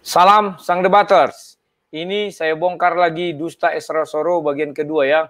Salam Sang Debaters. Ini saya bongkar lagi dusta Esra Soro bagian kedua ya.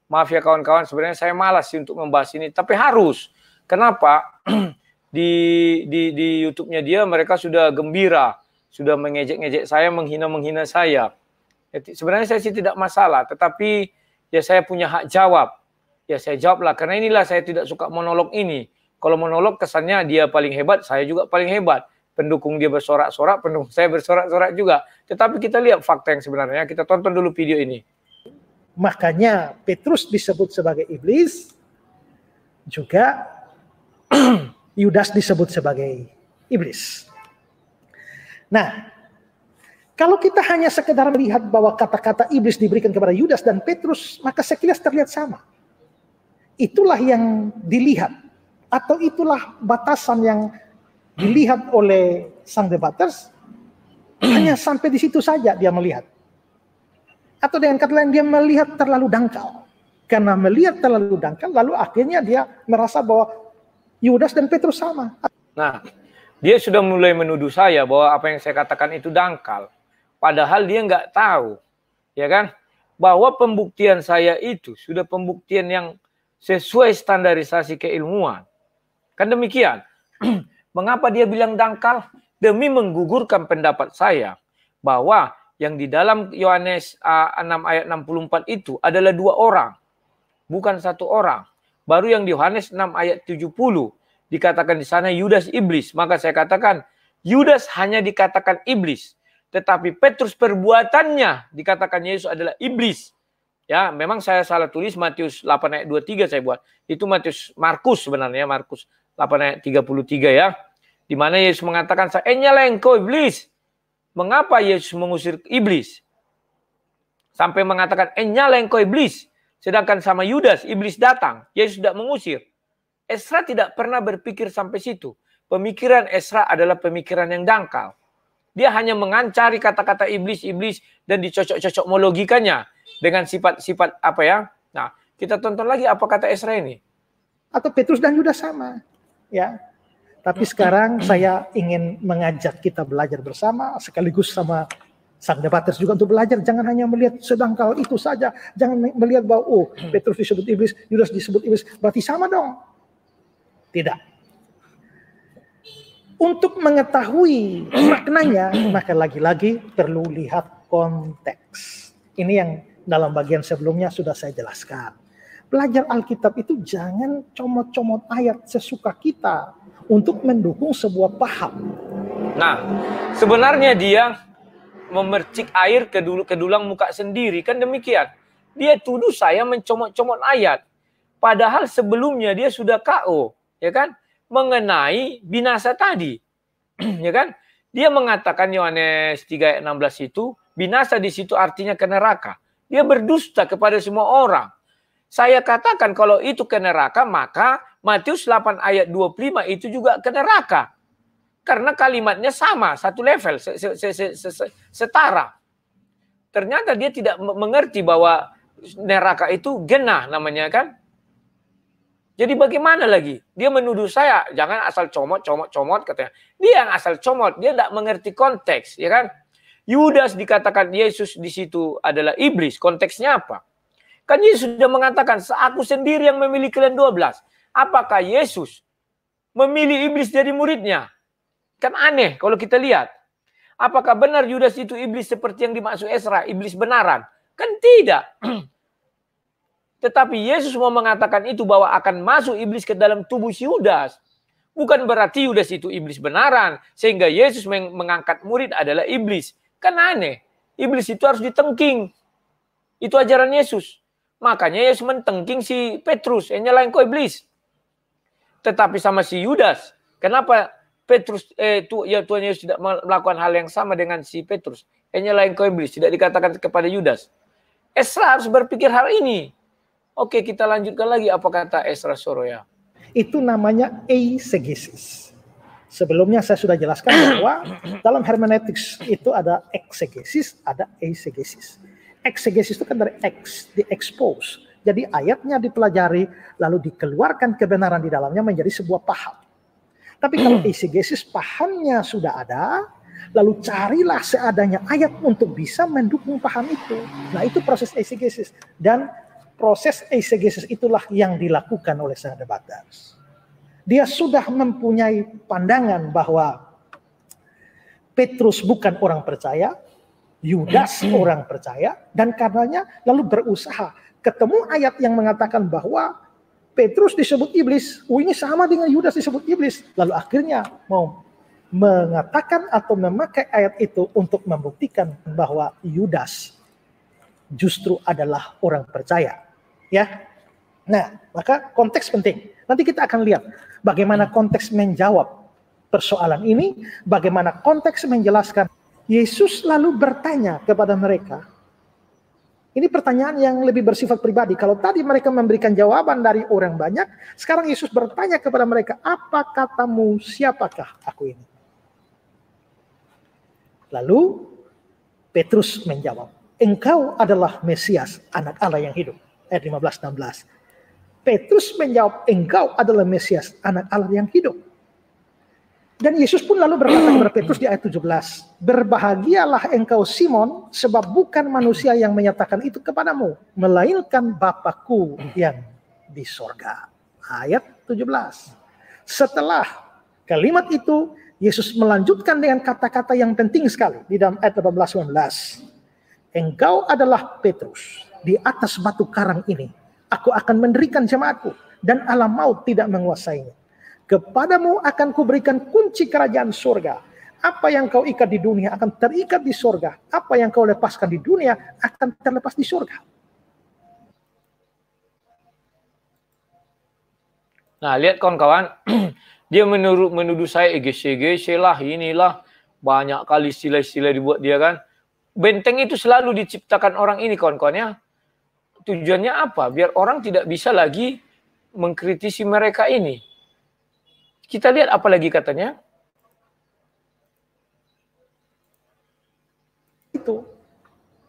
Maaf ya kawan-kawan, sebenarnya saya malas sih untuk membahas ini, tapi harus. Kenapa? di YouTube-nya dia mereka sudah gembira, sudah mengejek-ngejek saya, menghina-menghina saya. Sebenarnya saya sih tidak masalah, tetapi ya saya punya hak jawab. Ya saya jawablah, karena inilah saya tidak suka monolog ini. Kalau monolog kesannya dia paling hebat, saya juga paling hebat. Pendukung dia bersorak-sorak, pendukung saya bersorak-sorak juga. Tetapi kita lihat fakta yang sebenarnya. Kita tonton dulu video ini. Makanya Petrus disebut sebagai iblis, juga Yudas disebut sebagai iblis. Nah, kalau kita hanya sekedar melihat bahwa kata-kata iblis diberikan kepada Yudas dan Petrus, maka sekilas terlihat sama. Itulah yang dilihat, atau itulah batasan yang dilihat oleh sang debaters. Hanya sampai di situ saja dia melihat. Atau dengan kata lain, dia melihat terlalu dangkal. Karena melihat terlalu dangkal, lalu akhirnya dia merasa bahwa Yudas dan Petrus sama. Nah, dia sudah mulai menuduh saya bahwa apa yang saya katakan itu dangkal. Padahal dia nggak tahu, ya kan? Bahwa pembuktian saya itu sudah pembuktian yang sesuai standarisasi keilmuan. Kan demikian. Mengapa dia bilang dangkal? Demi menggugurkan pendapat saya bahwa yang di dalam Yohanes 6 ayat 64 itu adalah dua orang, bukan satu orang. Baru yang di Yohanes 6 ayat 70 dikatakan di sana Yudas iblis. Maka saya katakan Yudas hanya dikatakan iblis, tetapi Petrus perbuatannya dikatakan Yesus adalah iblis. Ya, memang saya salah tulis Matius 8 ayat 23 saya buat. Itu Markus sebenarnya, Markus 8 ayat 33 ya. Di mana Yesus mengatakan, "Enyalah engkau iblis." Mengapa Yesus mengusir iblis? Sampai mengatakan, "Enyalah engkau iblis." Sedangkan sama Yudas, iblis datang. Yesus tidak mengusir. Esra tidak pernah berpikir sampai situ. Pemikiran Esra adalah pemikiran yang dangkal. Dia hanya mengancari kata-kata iblis-iblis dan dicocok-cocok logikanya dengan sifat-sifat apa ya. Nah, kita tonton lagi apa kata Esra ini. Atau Petrus dan Yudas sama. Ya. Tapi sekarang saya ingin mengajak kita belajar bersama, sekaligus sama sang debaters juga untuk belajar. Jangan hanya melihat sedangkal itu saja. Jangan melihat bahwa, oh, Petrus disebut iblis, Yudas disebut iblis. Berarti sama dong. Tidak. Untuk mengetahui maknanya, maka lagi-lagi perlu lihat konteks. Ini yang dalam bagian sebelumnya sudah saya jelaskan. Belajar Alkitab itu jangan comot-comot ayat sesuka kita untuk mendukung sebuah paham. Nah, sebenarnya dia memercik air ke dulang muka sendiri, kan demikian. Dia tuduh saya mencomot-comot ayat. Padahal sebelumnya dia sudah KO, ya kan? Mengenai binasa tadi. Ya kan? Dia mengatakan Yohanes 3 ayat 16 itu, binasa di situ artinya ke neraka. Dia berdusta kepada semua orang. Saya katakan kalau itu ke neraka, maka Matius 8 ayat 25 itu juga ke neraka. Karena kalimatnya sama, satu level, setara. Ternyata dia tidak mengerti bahwa neraka itu genah namanya kan. Jadi bagaimana lagi? Dia menuduh saya, jangan asal comot katanya. Dia yang asal comot, dia tidak mengerti konteks, ya kan? Yudas dikatakan Yesus di situ adalah iblis, konteksnya apa? Kan Yesus sudah mengatakan, aku sendiri yang memilih kalian 12. Apakah Yesus memilih iblis jadi muridnya? Kan aneh kalau kita lihat. Apakah benar Yudas itu iblis seperti yang dimaksud Esra, iblis benaran? Kan tidak. Tetapi Yesus mau mengatakan itu bahwa akan masuk iblis ke dalam tubuh si Yudas. Bukan berarti Yudas itu iblis benaran. Sehingga Yesus mengangkat murid adalah iblis. Kan aneh. Iblis itu harus ditengking. Itu ajaran Yesus. Makanya Yesus mentengking si Petrus. Enyalah engkau iblis. Tetapi sama si Yudas. Kenapa Petrus, Tuhan Yesus tidak melakukan hal yang sama dengan si Petrus? Enyalah engkau iblis. Tidak dikatakan kepada Yudas. Esra harus berpikir hal ini. Oke, kita lanjutkan lagi apa kata Esra Soro ya. Itu namanya eisegesis. Sebelumnya saya sudah jelaskan bahwa dalam hermeneutiks itu ada eksegesis, ada eisegesis. Eksegesis itu kan dari di-expose. Jadi ayatnya dipelajari, lalu dikeluarkan kebenaran di dalamnya menjadi sebuah paham. Tapi kalau eisegesis pahamnya sudah ada, Lalu carilah seadanya ayat untuk bisa mendukung paham itu. Nah, itu proses eisegesis. Dan proses eisegesis itulah yang dilakukan oleh sang debater. Dia sudah mempunyai pandangan bahwa Petrus bukan orang percaya, Yudas orang percaya, dan karenanya lalu berusaha. Ketemu ayat yang mengatakan bahwa Petrus disebut iblis, ini sama dengan Yudas disebut iblis. Lalu akhirnya mau mengatakan atau memakai ayat itu untuk membuktikan bahwa Yudas justru adalah orang percaya. Ya, nah maka konteks penting. Nanti kita akan lihat bagaimana konteks menjawab persoalan ini, bagaimana konteks menjelaskan. Yesus lalu bertanya kepada mereka. Ini pertanyaan yang lebih bersifat pribadi. Kalau tadi mereka memberikan jawaban dari orang banyak, sekarang Yesus bertanya kepada mereka, apa katamu, siapakah aku ini? Lalu Petrus menjawab, engkau adalah Mesias, anak Allah yang hidup. Ayat 15-16. Petrus menjawab, engkau adalah Mesias, anak Allah yang hidup. Dan Yesus pun lalu berkata kepada Petrus di ayat 17, berbahagialah engkau Simon, sebab bukan manusia yang menyatakan itu kepadamu, melainkan Bapa-Ku yang di sorga. Ayat 17. Setelah kalimat itu, Yesus melanjutkan dengan kata-kata yang penting sekali di dalam ayat 18-19. Engkau adalah Petrus, di atas batu karang ini, aku akan mendirikan jemaatku, dan alam maut tidak menguasainya. Kepadamu akan kuberikan kunci kerajaan surga. Apa yang kau ikat di dunia akan terikat di surga. Apa yang kau lepaskan di dunia akan terlepas di surga. Nah, lihat kawan-kawan. Dia menuduh saya EGC lah, inilah. Banyak kali istilah-istilah dibuat dia kan. Benteng itu selalu diciptakan orang ini kawan-kawan ya. Tujuannya apa? Biar orang tidak bisa lagi mengkritisi mereka ini. Kita lihat apa lagi katanya. Itu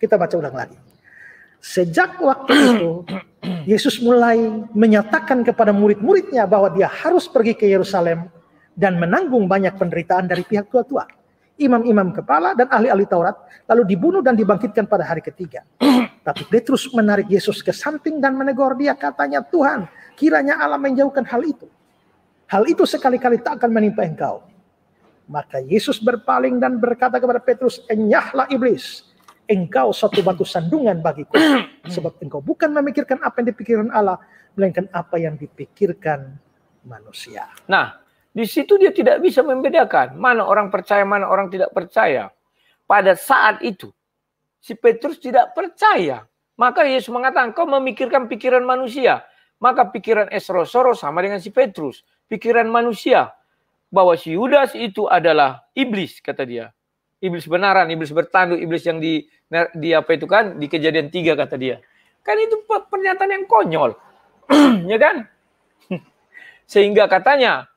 kita baca ulang lagi. Sejak waktu itu Yesus mulai menyatakan kepada murid-muridnya bahwa dia harus pergi ke Yerusalem dan menanggung banyak penderitaan dari pihak tua-tua, imam-imam kepala dan ahli-ahli Taurat, lalu dibunuh dan dibangkitkan pada hari ketiga. Tapi Petrus menarik Yesus ke samping dan menegur dia, katanya, Tuhan, kiranya Allah menjauhkan hal itu. Hal itu sekali-kali tak akan menimpa engkau. Maka Yesus berpaling dan berkata kepada Petrus, enyahlah iblis, engkau suatu batu sandungan bagiku, sebab engkau bukan memikirkan apa yang dipikirkan Allah, melainkan apa yang dipikirkan manusia. Nah, di situ dia tidak bisa membedakan mana orang percaya, mana orang tidak percaya. Pada saat itu, si Petrus tidak percaya. Maka Yesus mengatakan, kau memikirkan pikiran manusia. Maka pikiran Esrosoro sama dengan si Petrus. Pikiran manusia. Bahwa si Yudas itu adalah iblis, kata dia. Iblis benaran, iblis bertanduk, iblis yang di apa itu kan, di Kejadian 3 kata dia. Kan itu pernyataan yang konyol. Ya kan? Sehingga katanya,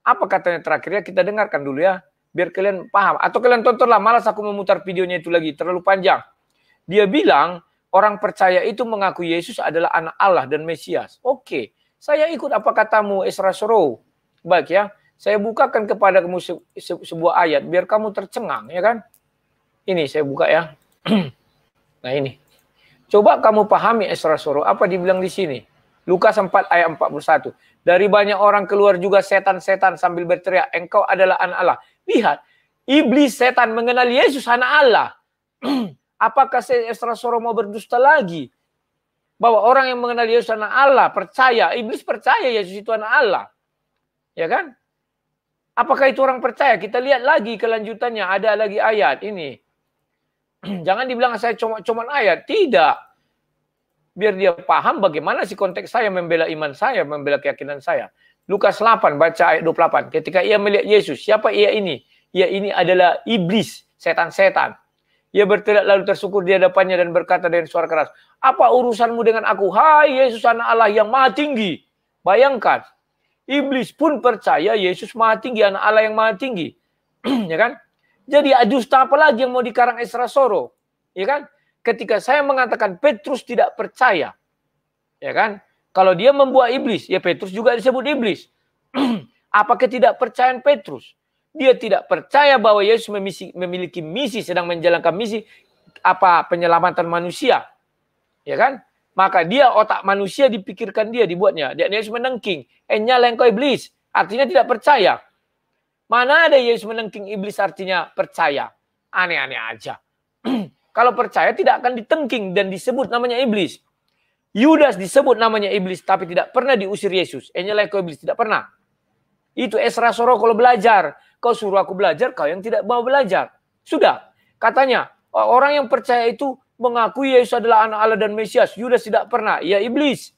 apa katanya terakhirnya kita dengarkan dulu ya. Biar kalian paham. Atau kalian tontonlah, malas aku memutar videonya itu lagi, terlalu panjang. Dia bilang, orang percaya itu mengaku Yesus adalah anak Allah dan Mesias. Oke, saya ikut apa katamu Esrasoro. Baik ya, saya bukakan kepada kamu sebuah ayat biar kamu tercengang, ya kan? Ini saya buka ya. Nah ini. Coba kamu pahami Esrasoro, apa dibilang di sini? Lukas 4 ayat 41. Dari banyak orang keluar juga setan-setan sambil berteriak, engkau adalah anak Allah. Lihat, iblis setan mengenal Yesus anak Allah. Apakah Esrasoro mau berdusta lagi? Bahwa orang yang mengenal Yesus anak Allah, percaya, iblis percaya Yesus itu anak Allah. Ya kan? Apakah itu orang percaya? Kita lihat lagi kelanjutannya. Ada lagi ayat ini. Jangan dibilang saya cuma ayat. Tidak. Biar dia paham bagaimana sih konteks saya membela iman saya, membela keyakinan saya. Lukas 8, baca ayat 28. Ketika ia melihat Yesus, siapa ia ini? Ia ini adalah iblis, setan-setan. Ia berteriak lalu tersungkur di hadapannya dan berkata dengan suara keras, apa urusanmu dengan aku? Hai Yesus anak Allah yang maha tinggi. Bayangkan. Iblis pun percaya Yesus maha tinggi, anak Allah yang maha tinggi. Ya kan? Jadi dusta apa lagi yang mau dikarang Esrasoro? Ya kan? Ketika saya mengatakan Petrus tidak percaya. Ya kan? Kalau dia membuat iblis, ya Petrus juga disebut iblis. Apa ketidakpercayaan Petrus? Dia tidak percaya bahwa Yesus memiliki misi, sedang menjalankan misi penyelamatan manusia. Ya kan? Maka dia otak manusia dipikirkan dia, dibuatnya. Dia Yesus menengking. Nyala engkau iblis. Artinya tidak percaya. Mana ada Yesus menengking iblis artinya percaya. Aneh-aneh aja. Kalau percaya tidak akan ditengking dan disebut namanya iblis. Yudas disebut namanya iblis tapi tidak pernah diusir Yesus. Nyala engkau iblis. Tidak pernah. Itu Esra Soro kalau belajar. Kau suruh aku belajar, kau yang tidak mau belajar. Sudah. Katanya, orang yang percaya itu mengakui Yesus adalah anak Allah dan Mesias. Yudas tidak pernah. Ya iblis.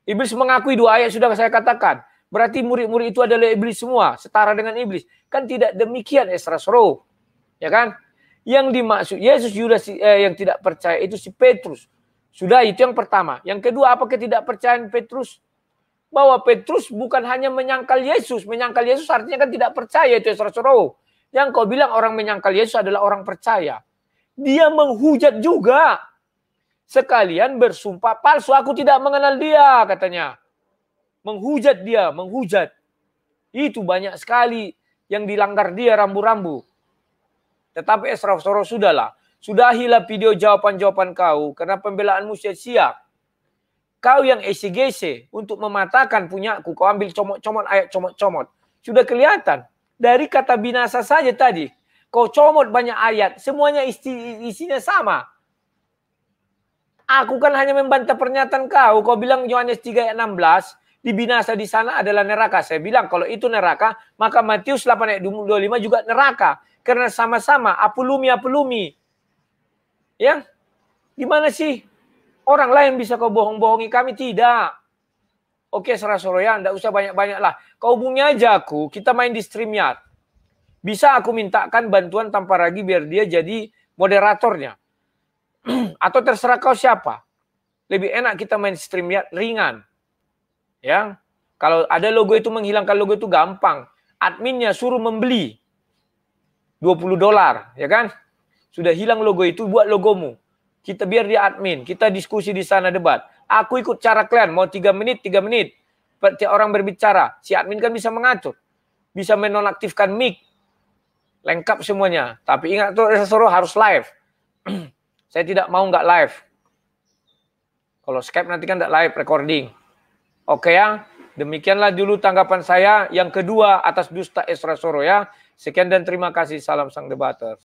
Iblis mengakui 2 ayat sudah saya katakan. Berarti murid-murid itu adalah iblis semua. Setara dengan iblis. Kan tidak demikian Esra Soro. Ya kan? Yang dimaksud Yesus Yudas yang tidak percaya itu si Petrus. Sudah itu yang pertama. Yang kedua, apa ketidakpercayaan Petrus? Bahwa Petrus bukan hanya menyangkal Yesus. Menyangkal Yesus artinya kan tidak percaya, itu Esra Soro. Yang kau bilang orang menyangkal Yesus adalah orang percaya. Dia menghujat juga. Sekalian bersumpah palsu. Aku tidak mengenal dia, katanya. Menghujat dia, menghujat. Itu banyak sekali yang dilanggar dia rambu-rambu. Tetapi Esra Soro sudahlah. Sudahilah video jawaban-jawaban kau. Karena pembelaanmu sia-sia. Kau yang esi-gese untuk mematahkan punyaku, kau ambil comot-comot ayat comot-comot. Sudah kelihatan. Dari kata binasa saja tadi. Kau comot banyak ayat. Semuanya isinya sama. Aku kan hanya membantah pernyataan kau. Kau bilang Yohanes 3 ayat 16. Di binasa di sana adalah neraka. Saya bilang kalau itu neraka. Maka Matius 8 ayat 25 juga neraka. Karena sama-sama apulumi. Ya. Gimana sih? Orang lain bisa kau bohong-bohongi, kami tidak. Oke, Esra Soro ya, enggak usah banyak-banyak lah. Kau hubungi aja aku, kita main di StreamYard. Bisa aku mintakan bantuan tanpa ragi biar dia jadi moderatornya. Atau terserah kau siapa. Lebih enak kita main StreamYard ringan. Ya. Kalau ada logo itu, menghilangkan logo itu gampang. Adminnya suruh membeli $20, ya kan? Sudah hilang logo itu, buat logomu. Kita biar dia admin, kita diskusi di sana debat. Aku ikut cara kalian, mau 3 menit, 3 menit. Tiap orang berbicara, si admin kan bisa mengatur. Bisa menonaktifkan mic. Lengkap semuanya. Tapi ingat tuh, Esra Soro harus live. Saya tidak mau nggak live. Kalau Skype nanti kan nggak live recording. Oke ya, demikianlah dulu tanggapan saya. Yang kedua atas dusta Esra Soro ya. Sekian dan terima kasih. Salam sang debater.